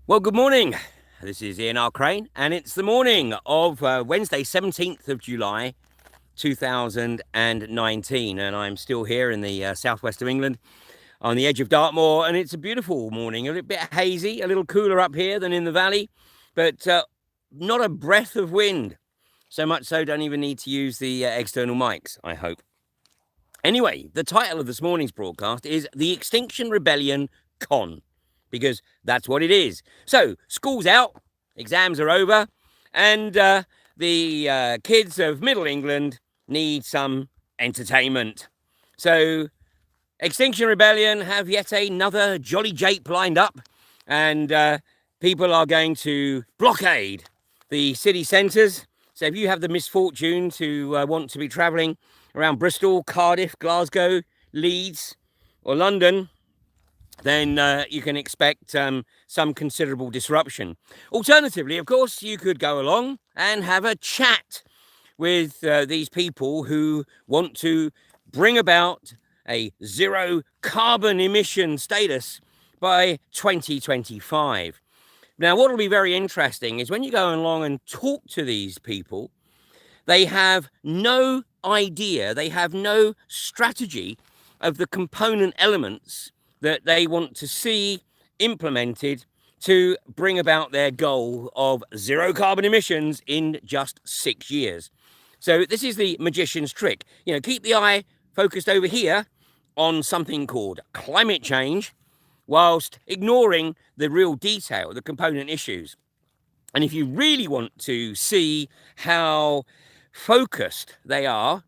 Well, good morning. This is Ian R. Crane, and it's the morning of Wednesday, 17th of July, 2019. And I'm still here in the southwest of England on the edge of Dartmoor, and it's a beautiful morning. A little bit hazy, a little cooler up here than in the valley, but not a breath of wind. So much so, don't even need to use the external mics, I hope. Anyway, the title of this morning's broadcast is The Extinction Rebellion Con, because that's what it is. So, school's out, exams are over, and the kids of Middle England need some entertainment. So, Extinction Rebellion have yet another jolly jape lined up, and people are going to blockade the city centres. So, if you have the misfortune to want to be travelling around Bristol, Cardiff, Glasgow, Leeds, or London, then you can expect some considerable disruption. Alternatively, of course, you could go along and have a chat with these people who want to bring about a zero carbon emission status by 2025. Now, what will be very interesting is when you go along and talk to these people, they have no idea, they have no strategy of the component elements that they want to see implemented to bring about their goal of zero carbon emissions in just 6 years. So this is the magician's trick. Keep the eye focused over here on something called climate change, whilst ignoring the real detail, the component issues. And if you really want to see how focused they are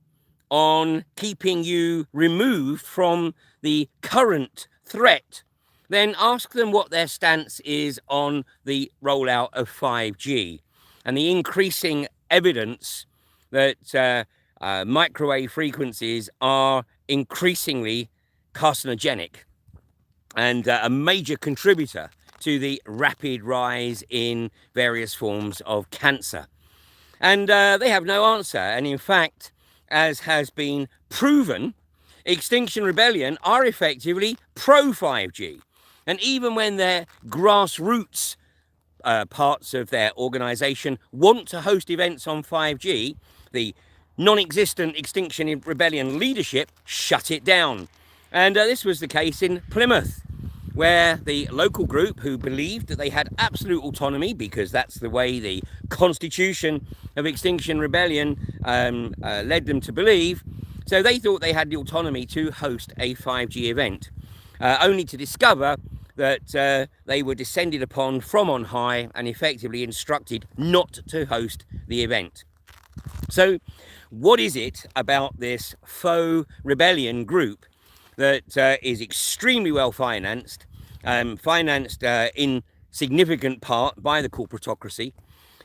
on keeping you removed from the current threat, then ask them what their stance is on the rollout of 5G and the increasing evidence that microwave frequencies are increasingly carcinogenic and a major contributor to the rapid rise in various forms of cancer. And they have no answer. And in fact, as has been proven, Extinction Rebellion are effectively pro-5G. And even when their grassroots parts of their organisation want to host events on 5G, the non-existent Extinction Rebellion leadership shut it down. And this was the case in Plymouth, where the local group, who believed that they had absolute autonomy because that's the way the constitution of Extinction Rebellion led them to believe, so they thought they had the autonomy to host a 5G event, only to discover that they were descended upon from on high and effectively instructed not to host the event. So what is it about this faux rebellion group that is extremely well financed in significant part by the corporatocracy,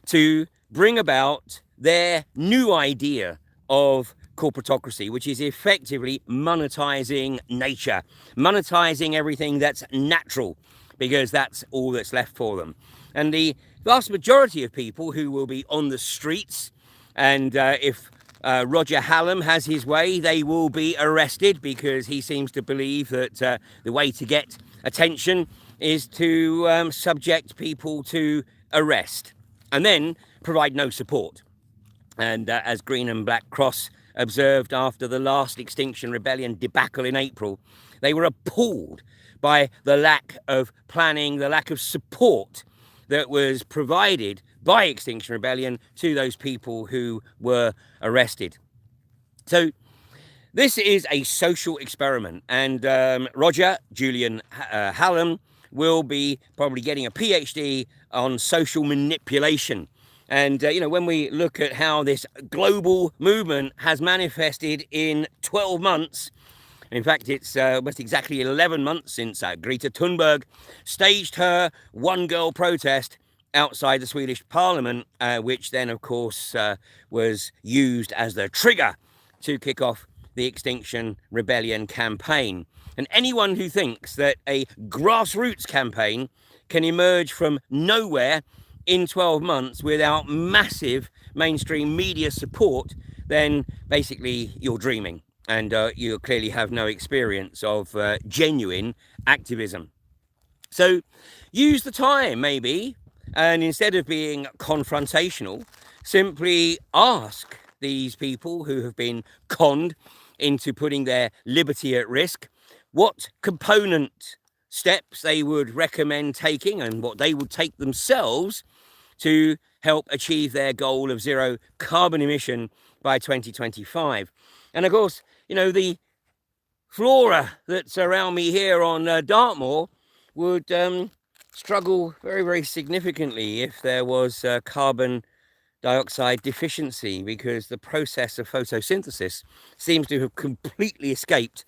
to bring about their new idea of corporatocracy, which is effectively monetizing nature, monetizing everything that's natural, because that's all that's left for them. And the vast majority of people who will be on the streets, and if Roger Hallam has his way, they will be arrested, because he seems to believe that the way to get attention is to subject people to arrest and then provide no support. And as Green and Black Cross observed after the last Extinction Rebellion debacle in April, they were appalled by the lack of planning, the lack of support that was provided by Extinction Rebellion to those people who were arrested. So this is a social experiment, and Roger Julian Hallam will be probably getting a PhD on social manipulation. And, when we look at how this global movement has manifested in 12 months, in fact, it's almost exactly 11 months since Greta Thunberg staged her one-girl protest outside the Swedish Parliament, which then, of course, was used as the trigger to kick off the Extinction Rebellion campaign. And anyone who thinks that a grassroots campaign can emerge from nowhere in 12 months without massive mainstream media support, then basically you're dreaming, and you clearly have no experience of genuine activism. So use the time maybe, and instead of being confrontational, simply ask these people who have been conned into putting their liberty at risk what component steps they would recommend taking and what they would take themselves to help achieve their goal of zero carbon emission by 2025. And of course, you know, the flora that's around me here on Dartmoor would struggle very, very significantly if there was carbon dioxide deficiency, because the process of photosynthesis seems to have completely escaped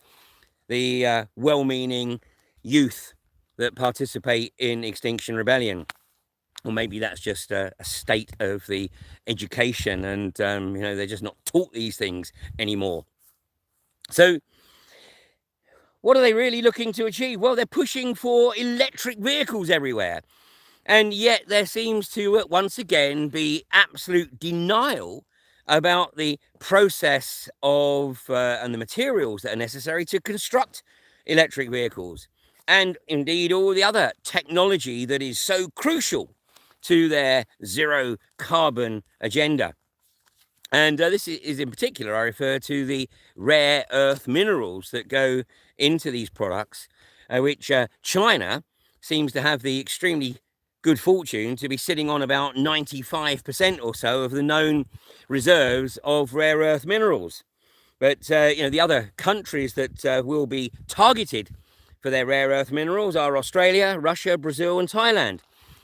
the well-meaning youth that participate in Extinction Rebellion. Or maybe that's just a state of the education, and you know, they're just not taught these things anymore. So what are they really looking to achieve? Well, they're pushing for electric vehicles everywhere. And yet there seems to once again be absolute denial about the process of and the materials that are necessary to construct electric vehicles, and indeed all the other technology that is so crucial to their zero carbon agenda. And this is in particular, I refer to the rare earth minerals that go into these products, which China seems to have the extremely good fortune to be sitting on about 95% or so of the known reserves of rare earth minerals. But you know, the other countries that will be targeted for their rare earth minerals are Australia, Russia, Brazil, and Thailand.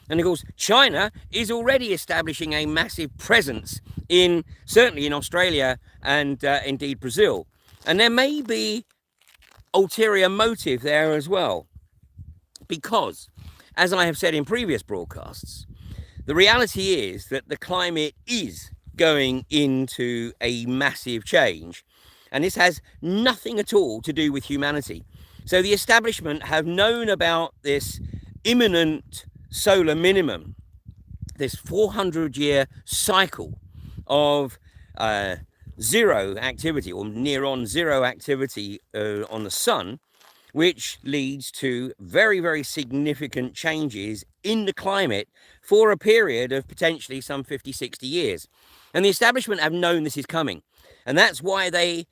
And of course, China is already establishing a massive presence in, certainly in Australia and indeed Brazil. And there may be ulterior motive there as well, because, as I have said in previous broadcasts, the reality is that the climate is going into a massive change, and this has nothing at all to do with humanity. So the establishment have known about this imminent solar minimum, this 400-year cycle of zero activity, or near on zero activity on the sun, which leads to very, very significant changes in the climate for a period of potentially some 50, 60 years. And the establishment have known this is coming. And that's why they,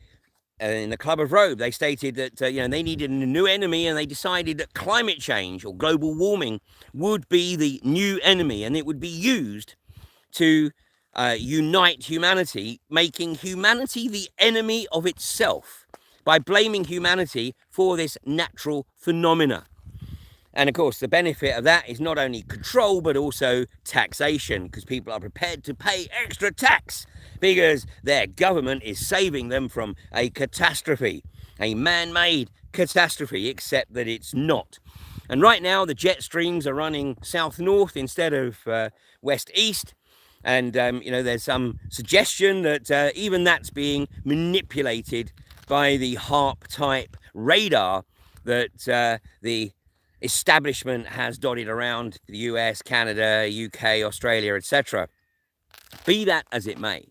in the Club of Rome, they stated that you know, they needed a new enemy, and they decided that climate change or global warming would be the new enemy, and it would be used to unite humanity, making humanity the enemy of itself by blaming humanity for this natural phenomena. And of course, the benefit of that is not only control, but also taxation, because people are prepared to pay extra tax because their government is saving them from a catastrophe, a man-made catastrophe, except that it's not. And right now, the jet streams are running south-north instead of west-east. And, you know, there's some suggestion that even that's being manipulated by the HARP-type radar that the establishment has dotted around the US, Canada, UK, Australia, etc. Be that as it may,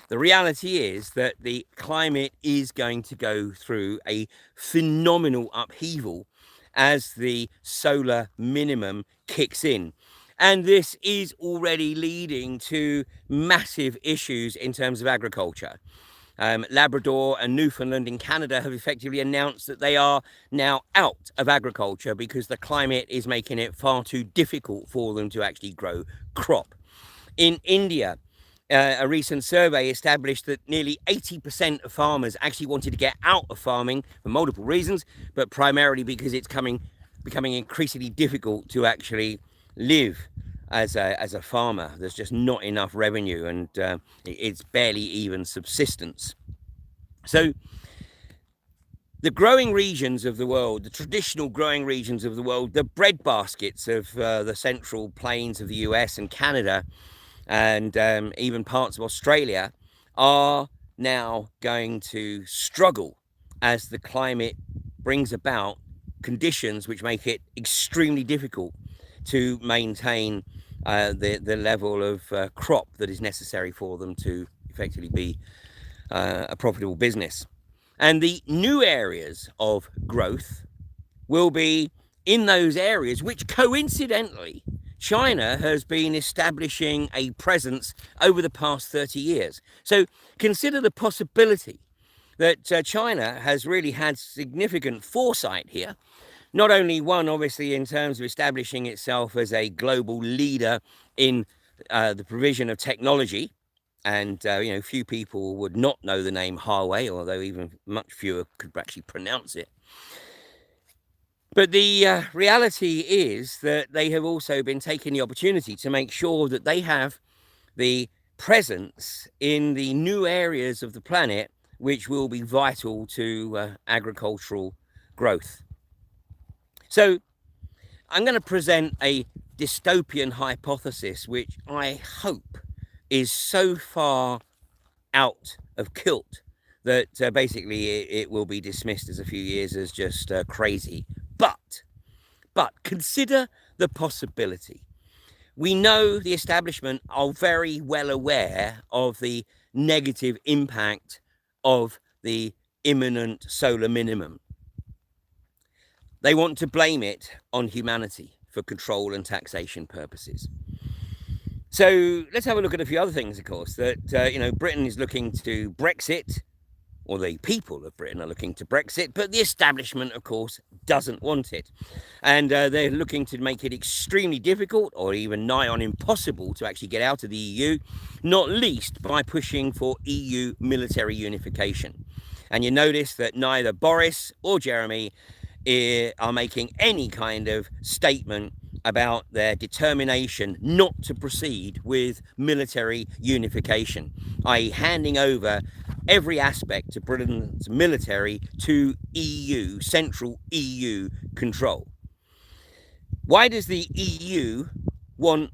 the reality is that the climate is going to go through a phenomenal upheaval as the solar minimum kicks in. And this is already leading to massive issues in terms of agriculture. Labrador and Newfoundland in Canada have effectively announced that they are now out of agriculture because the climate is making it far too difficult for them to actually grow crop. In India, a recent survey established that nearly 80% of farmers actually wanted to get out of farming for multiple reasons, but primarily because it's becoming increasingly difficult to actually live as a farmer. There's just not enough revenue, and it's barely even subsistence. So the growing regions of the world, the traditional growing regions of the world, the breadbaskets of the central plains of the US and Canada, and even parts of Australia, are now going to struggle as the climate brings about conditions which make it extremely difficult to maintain the level of crop that is necessary for them to effectively be a profitable business. And the new areas of growth will be in those areas, which coincidentally, China has been establishing a presence over the past 30 years. So consider the possibility that China has really had significant foresight here. Not only one, obviously, in terms of establishing itself as a global leader in the provision of technology, and few people would not know the name Huawei, although even much fewer could actually pronounce it. But the reality is that they have also been taking the opportunity to make sure that they have the presence in the new areas of the planet which will be vital to agricultural growth. So I'm going to present a dystopian hypothesis, which I hope is so far out of kilt that basically it will be dismissed as a few years as just crazy. But consider the possibility. We know the establishment are very well aware of the negative impact of the imminent solar minimum. They want to blame it on humanity for control and taxation purposes. So let's have a look at a few other things, of course, that, Britain is looking to Brexit, or the people of Britain are looking to Brexit, but the establishment, of course, doesn't want it. And they're looking to make it extremely difficult or even nigh on impossible to actually get out of the EU, not least by pushing for EU military unification. And you notice that neither Boris or Jeremy are making any kind of statement about their determination not to proceed with military unification, i.e. handing over every aspect of Britain's military to EU, central EU control. Why does the EU want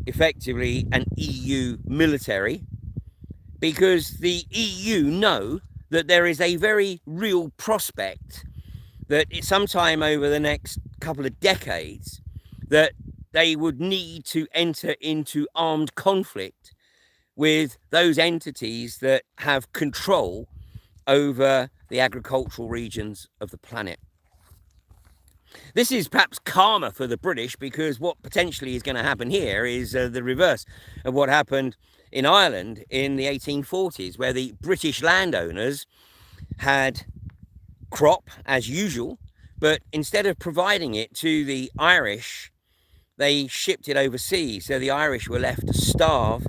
effectively an EU military? Because the EU know that there is a very real prospect that sometime over the next couple of decades that they would need to enter into armed conflict with those entities that have control over the agricultural regions of the planet. This is perhaps karma for the British, because what potentially is going to happen here is the reverse of what happened in Ireland in the 1840s, where the British landowners had crop as usual, but instead of providing it to the Irish, they shipped it overseas. So the Irish were left to starve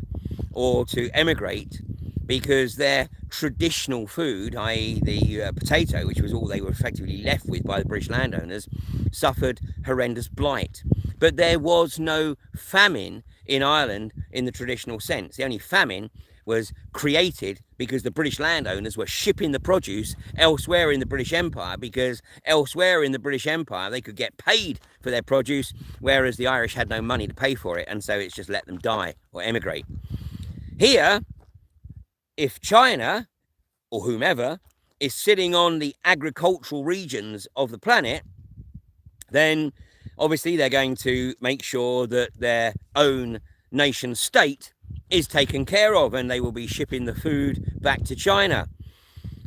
or to emigrate because their traditional food, i.e. the potato, which was all they were effectively left with by the British landowners, suffered horrendous blight. But there was no famine in Ireland in the traditional sense. The only famine was created because the British landowners were shipping the produce elsewhere in the British Empire, because elsewhere in the British Empire they could get paid for their produce, whereas the Irish had no money to pay for it, and so it's just let them die or emigrate. Here, if China or whomever is sitting on the agricultural regions of the planet, then obviously they're going to make sure that their own nation state is taken care of, and they will be shipping the food back to China.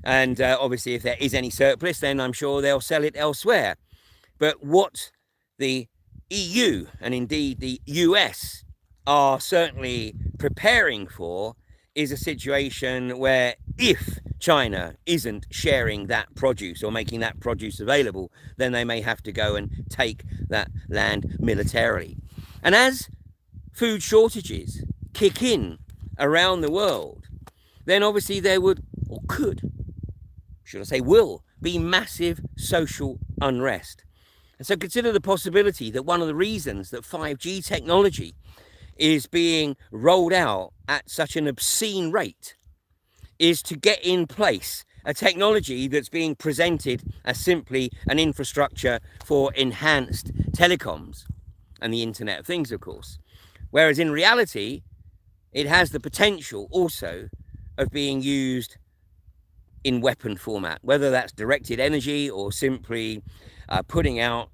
And obviously if there is any surplus, then I'm sure they'll sell it elsewhere. But what the EU and indeed the US are certainly preparing for is a situation where if China isn't sharing that produce or making that produce available, then they may have to go and take that land militarily. And as food shortages kick in around the world, then obviously there would, or could, should I say will, be massive social unrest. And so consider the possibility that one of the reasons that 5G technology is being rolled out at such an obscene rate is to get in place a technology that's being presented as simply an infrastructure for enhanced telecoms and the Internet of Things, of course. Whereas in reality, it has the potential also of being used in weapon format, whether that's directed energy or simply putting out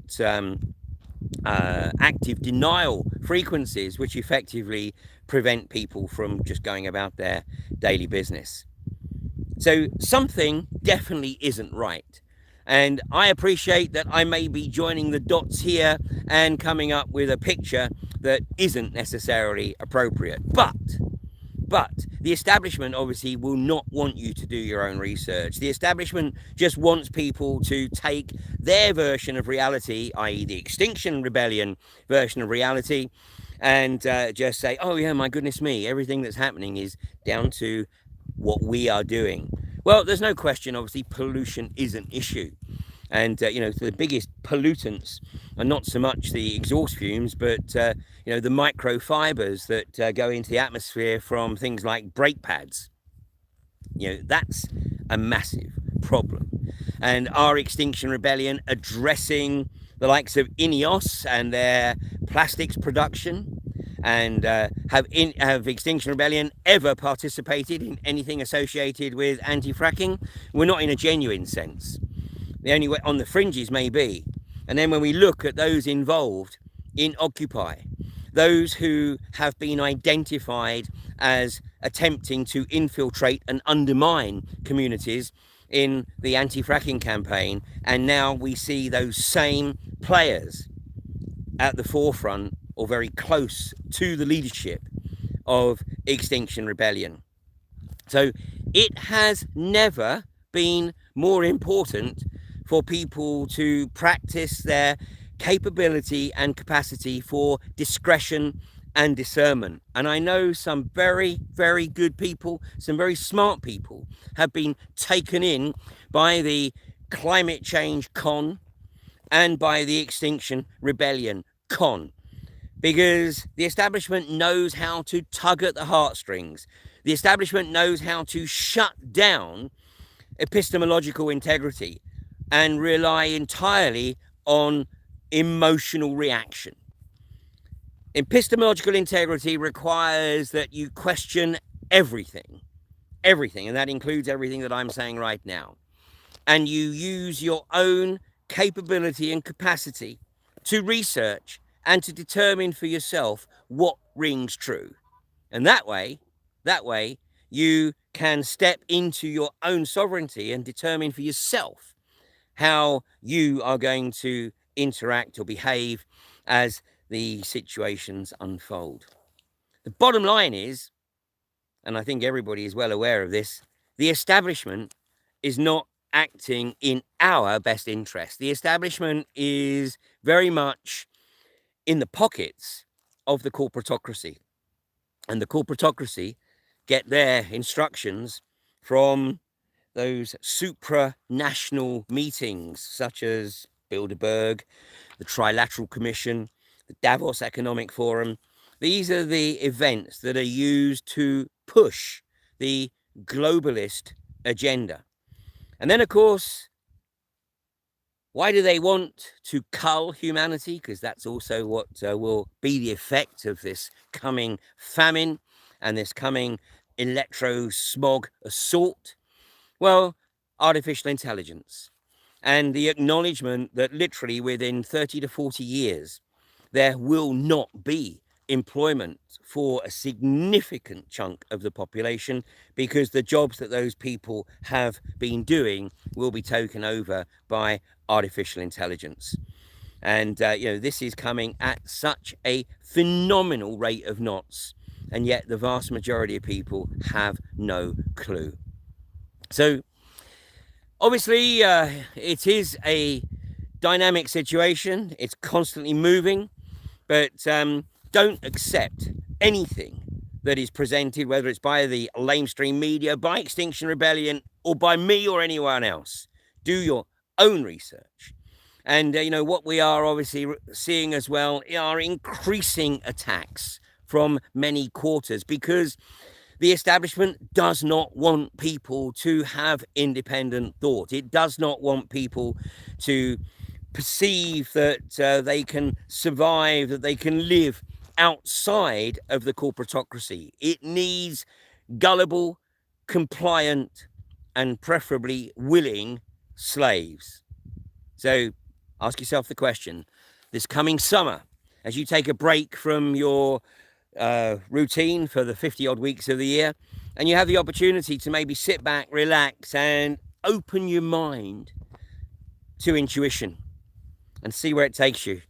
active denial frequencies, which effectively prevent people from just going about their daily business. So something definitely isn't right. And I appreciate that I may be joining the dots here and coming up with a picture that isn't necessarily appropriate. But the establishment obviously will not want you to do your own research. The establishment just wants people to take their version of reality, i.e. the Extinction Rebellion version of reality, and just say, oh yeah, my goodness me, everything that's happening is down to what we are doing. Well, there's no question, obviously, pollution is an issue. And, the biggest pollutants are not so much the exhaust fumes, but, the microfibers that go into the atmosphere from things like brake pads. That's a massive problem. And our Extinction Rebellion addressing the likes of INEOS and their plastics production? And have Extinction Rebellion ever participated in anything associated with anti-fracking? We're not in a genuine sense. The only way on the fringes maybe. And then when we look at those involved in Occupy, those who have been identified as attempting to infiltrate and undermine communities in the anti-fracking campaign, and now we see those same players at the forefront or very close to the leadership of Extinction Rebellion. So it has never been more important for people to practice their capability and capacity for discretion and discernment. And I know some very, very good people, some very smart people have been taken in by the climate change con and by the Extinction Rebellion con, because the establishment knows how to tug at the heartstrings. The establishment knows how to shut down epistemological integrity and rely entirely on emotional reaction. Epistemological integrity requires that you question everything, and that includes everything that I'm saying right now. And you use your own capability and capacity to research and to determine for yourself what rings true. And that way, you can step into your own sovereignty and determine for yourself how you are going to interact or behave as the situations unfold. The bottom line is, and I think everybody is well aware of this, the establishment is not acting in our best interest. The establishment is very much in the pockets of the corporatocracy. And the corporatocracy get their instructions from those supranational meetings such as Bilderberg, the Trilateral Commission, the Davos Economic Forum. These are the events that are used to push the globalist agenda. And then, of course, why do they want to cull humanity? Because that's also what will be the effect of this coming famine and this coming electro-smog assault. Well, artificial intelligence and the acknowledgement that literally within 30 to 40 years, there will not be employment for a significant chunk of the population, because the jobs that those people have been doing will be taken over by artificial intelligence. And, this is coming at such a phenomenal rate of knots, and yet the vast majority of people have no clue. So obviously, it is a dynamic situation. It's constantly moving, but don't accept anything that is presented, whether it's by the lamestream media, by Extinction Rebellion, or by me or anyone else. Do your own research. And, what we are obviously seeing as well are increasing attacks from many quarters, because the establishment does not want people to have independent thought. It does not want people to perceive that they can survive, that they can live outside of the corporatocracy. It needs gullible, compliant, and preferably willing slaves. So ask yourself the question, this coming summer, as you take a break from your routine for the 50 odd weeks of the year, and you have the opportunity to maybe sit back, relax, and open your mind to intuition and see where it takes you,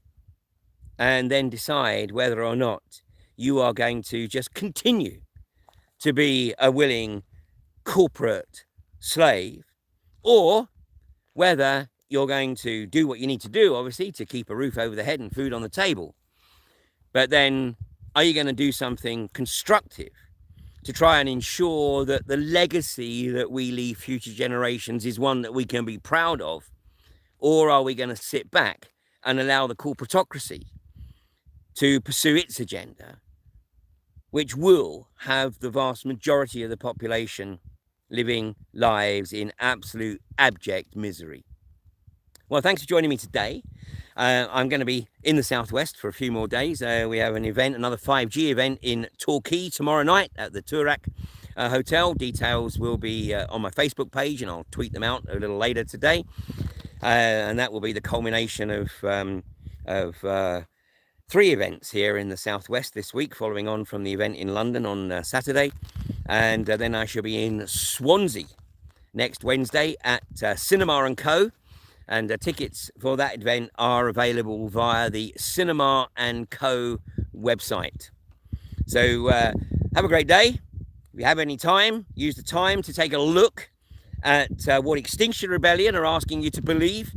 and then decide whether or not you are going to just continue to be a willing corporate slave, or whether you're going to do what you need to do, obviously, to keep a roof over the head and food on the table. But then, are you going to do something constructive to try and ensure that the legacy that we leave future generations is one that we can be proud of? Or are we going to sit back and allow the corporatocracy to pursue its agenda, which will have the vast majority of the population living lives in absolute abject misery? Well, thanks for joining me today. I'm going to be in the Southwest for a few more days. We have an event, another 5G event in Torquay tomorrow night at the Turak Hotel. Details will be on my Facebook page, and I'll tweet them out a little later today. And that will be the culmination of 3 events here in the Southwest this week, following on from the event in London on Saturday. And then I shall be in Swansea next Wednesday at Cinema & Co. And tickets for that event are available via the Cinema & Co. website. So have a great day. If you have any time, use the time to take a look at what Extinction Rebellion are asking you to believe,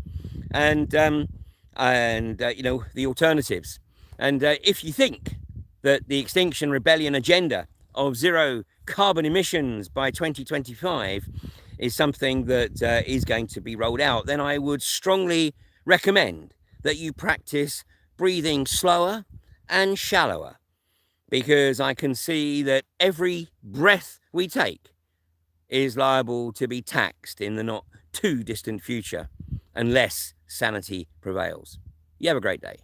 and you know, the alternatives. And if you think that the Extinction Rebellion agenda of 0 carbon emissions by 2025 is something that is going to be rolled out, then I would strongly recommend that you practice breathing slower and shallower, because I can see that every breath we take is liable to be taxed in the not too distant future unless sanity prevails. You have a great day.